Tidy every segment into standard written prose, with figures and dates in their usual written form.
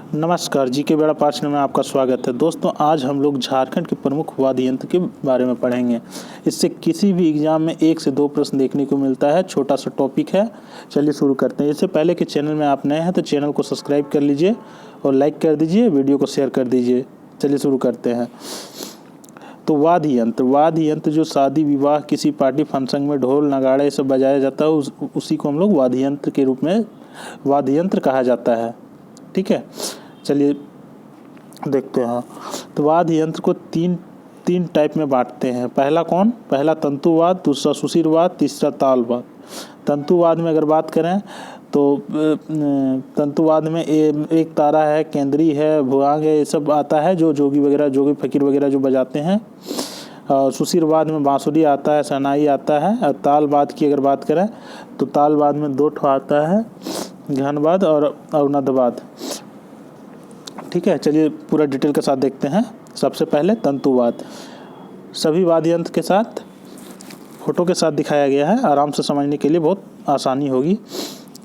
नमस्कार, जी के बेड़ा पाठ में आपका स्वागत है। दोस्तों, आज हम लोग झारखंड के प्रमुख वाद्य यंत्र के बारे में पढ़ेंगे। इससे किसी भी एग्जाम में 1 से 2 प्रश्न देखने को मिलता है। छोटा सा टॉपिक है, चलिए शुरू करते हैं। इससे पहले कि चैनल में आप नए हैं तो चैनल को सब्सक्राइब कर लीजिए और लाइक कर दीजिए, वीडियो को शेयर कर दीजिए। चलिए शुरू करते हैं। तो वाद्य यंत्र जो शादी विवाह किसी पार्टी फंक्शन में ढोल नगाड़ा ये सब बजाया जाता है, उसी को हम लोग वाद्य यंत्र के रूप में वाद्य यंत्र कहा जाता है। ठीक है, चलिए देखते हैं। तो वाद्य यंत्र को तीन टाइप में बांटते हैं। पहला तंतुवाद, दूसरा सुषिरवाद, तीसरा तालवाद। तंतुवाद में अगर बात करें तो तंतुवाद में एक तारा है, केंद्री है, भुआंग है, ये सब आता है जो जोगी फकीर वगैरह जो बजाते हैं। और सुषिरवाद में बांसुरी आता है, शहनाई आता है। और तालवाद की अगर बात करें तो तालवाद में 2 ठो आता है, घनवाद और अवनदवाद। ठीक है, चलिए पूरा डिटेल के साथ देखते हैं। सबसे पहले तंतुवाद, सभी वाद्य यंत्र के साथ फोटो के साथ दिखाया गया है, आराम से समझने के लिए बहुत आसानी होगी।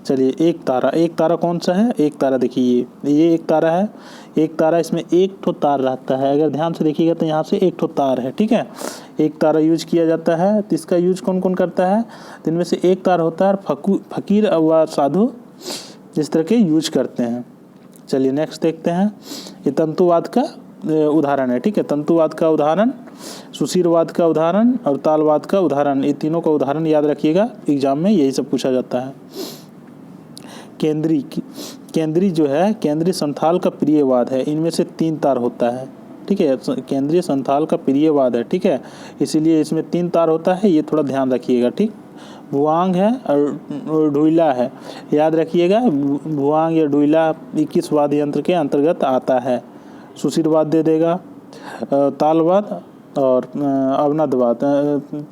चलिए, एक तारा कौन सा है? एक तारा देखिए, ये एक तारा है। एक तारा, इसमें 1 ठो तार रहता है। अगर ध्यान से देखिएगा तो यहाँ से 1 ठो तार है। ठीक है, एक तारा यूज किया जाता है। तो इसका यूज कौन कौन करता है? इनमें से एक तार होता है फकीर व साधु इस तरह के यूज करते हैं। चलिए नेक्स्ट देखते हैं। ये तंतुवाद का उदाहरण है। ठीक है, तंतुवाद का उदाहरण, सुषिरवाद का उदाहरण और तालवाद का उदाहरण। ये तीनों का उदाहरण याद रखिएगा, एग्जाम में यही सब पूछा जाता है। केंद्री जो है, केंद्रीय संथाल का प्रियवाद है। इनमें से 3 तार होता है। ठीक है, केंद्रीय संथाल का प्रियवाद है। ठीक है, इसीलिए इसमें 3 तार होता है, ये थोड़ा ध्यान रखिएगा। ठीक, भुआंग है और ढुइला है, याद रखिएगा। भुआंग या ढुइला 21 वाद्य यंत्र के अंतर्गत आता है। सुषिरवाद दे देगा, तालवाद और अवनदवाद।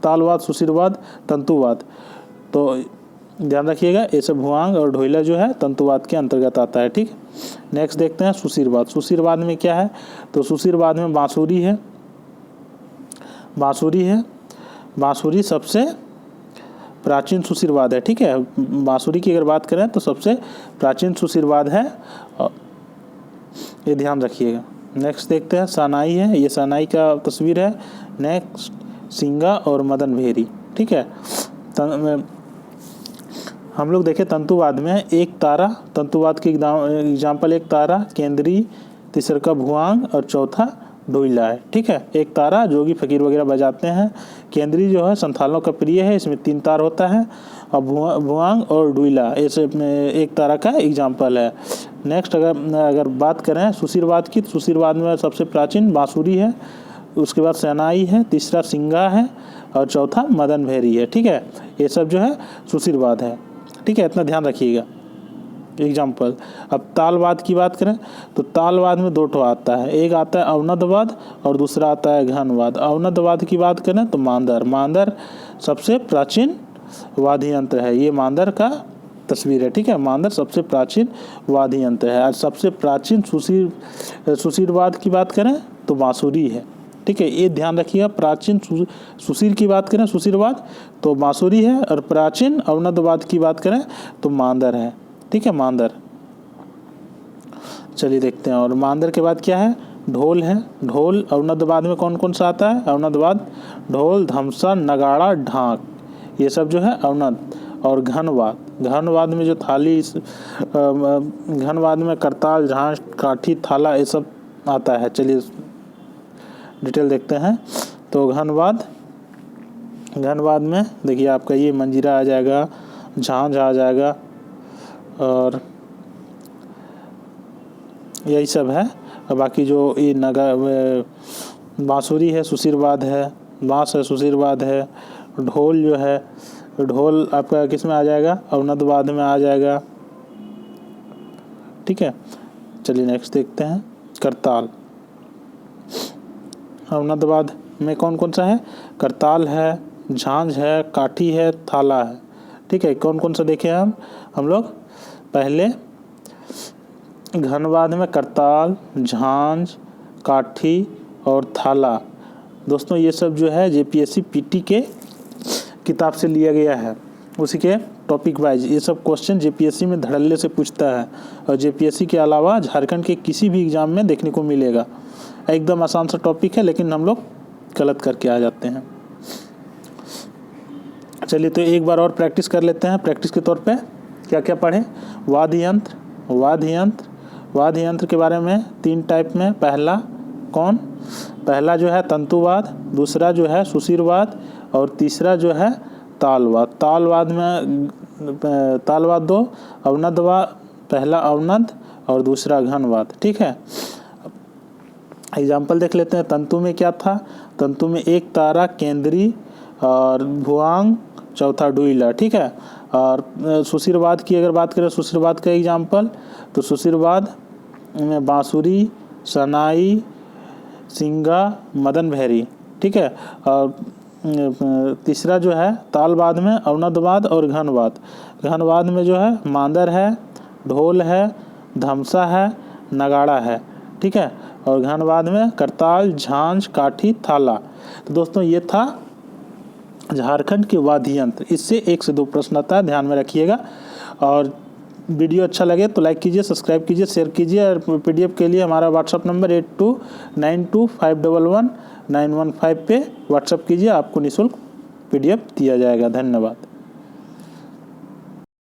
तालवाद, सुषिरवाद, तंतुवाद। तो ध्यान रखिएगा, ये सब भुआंग और ढोइला जो है तंतुवाद के अंतर्गत आता है। ठीक, नेक्स्ट देखते हैं सुषिरवाद। सुषिरवाद में क्या है? तो सुषिरवाद में बांसुरी है। बांसुरी सबसे प्राचीन सुषिरवाद है। ठीक है, बांसुरी की अगर बात करें तो सबसे प्राचीन सुषिरवाद है, ये ध्यान रखिएगा। नेक्स्ट देखते हैं शहनाई है। ये शहनाई का तस्वीर है। नेक्स्ट सिंगा और मदन भेरी। ठीक है, हम लोग देखें तंतुवाद में एक तारा, तंतुवाद की एग्जाम्पल एक तारा, केंद्री, तीसरा का भुआंग और चौथा ढोइला है। ठीक है, एक तारा जोगी फकीर वगैरह बजाते हैं। केंद्री जो है संथालों का प्रिय है, इसमें 3 तार होता है। और भुआंग और ढोइला ऐसे एक तारा का एग्जाम्पल है। नेक्स्ट अगर बात करें सुषिरवाद की, तो सुषिरवाद में सबसे प्राचीन बांसुरी है, उसके बाद शहनाई है, तीसरा सिंगा है और चौथा मदन भेरी है। ठीक है, ये सब जो है सुषिरवाद है। ठीक है, इतना ध्यान रखिएगा एग्जाम्पल। अब तालवाद की बात करें तो तालवाद में 2 ठो आता है, एक आता है अवनदवाद और दूसरा आता है घनवाद। अवनदवाद की बात करें तो मांदर सबसे प्राचीन वाद्य यंत्र है। ये मांदर का तस्वीर है। ठीक है, मांदर सबसे प्राचीन वाद्य यंत्र है। और सबसे प्राचीन सुषिरवाद की बात करें तो बांसुरी है। ठीक है, ये ध्यान रखिएगा। प्राचीन सुषिर की बात करें, सुषिरवाद, तो बांसुरी है। और प्राचीन अवनदवाद की बात करें तो मांदर है। ठीक है, मांदर। चलिए देखते हैं। और मांदर के बाद क्या है? ढोल है। ढोल अवनदवाद में कौन कौन सा आता है? अवनदवाद ढोल, धमसा, नगाड़ा, ढाक, ये सब जो है अवनद। और घनवाद में जो थाली, घनवाद में करताल, झांझ, काठी, थाला, ये सब आता है। चलिए डिटेल देखते हैं। तो घनवाद में देखिए आपका ये मंजीरा आ जाएगा, झांझ आ जाएगा और यही सब है। और बाकी जो ये बांसुरी है, सुषिरवाद है, बांस है, सुषिरवाद है। ढोल जो है, ढोल आपका किस में आ जाएगा? अवनदवाद में आ जाएगा। ठीक है, चलिए नेक्स्ट देखते हैं। करताल अवनदवाद में कौन कौन सा है? करताल है, झांझ है, काठी है, थाला है। ठीक है, कौन कौन सा देखे हम लोग पहले घनवाद में करताल, झांझ, काठी और थाला। दोस्तों, ये सब जो है JPSC PT के किताब से लिया गया है, उसी के टॉपिक वाइज। ये सब क्वेश्चन जेपीएससी में धड़ल्ले से पूछता है और जेपीएससी के अलावा झारखंड के किसी भी एग्ज़ाम में देखने को मिलेगा। एकदम आसान सा टॉपिक है, लेकिन हम लोग गलत करके आ जाते हैं। चलिए तो एक बार और प्रैक्टिस कर लेते हैं। प्रैक्टिस के तौर पे क्या क्या पढ़ें? वाद्य यंत्र के बारे में 3 टाइप में। पहला जो है तंतुवाद, दूसरा जो है सुशिरवाद और तीसरा जो है तालवाद। तालवाद दो अवनदवाद, पहला अवनद और दूसरा घनवाद। ठीक है, एग्जाम्पल देख लेते हैं। तंतु में क्या था? तंतु में एक तारा, केंद्री और भुआंग, चौथा डुइला। ठीक है, और सुशिरवाद की अगर बात करें, सुशिरवाद का एग्जाम्पल, तो सुशिरवाद में बांसुरी, शहनाई, सिंगा, मदन भैरी। ठीक है, और तीसरा जो है तालवाद में अवनदवाद और घनवाद। घनवाद में जो है मांदर है, ढोल है, धमसा है, नगाड़ा है। ठीक है, और घनवाद में करताल, झांझ, काठी, थाला। तो दोस्तों ये था झारखंड के वाद्य यंत्र। इससे 1 से 2 प्रश्न आता है, ध्यान में रखिएगा। और वीडियो अच्छा लगे तो लाइक कीजिए, सब्सक्राइब कीजिए, शेयर कीजिए। और पीडीएफ के लिए हमारा व्हाट्सअप नंबर 8292511915 पे व्हाट्सअप कीजिए, आपको निःशुल्क पीडीएफ दिया जाएगा। धन्यवाद।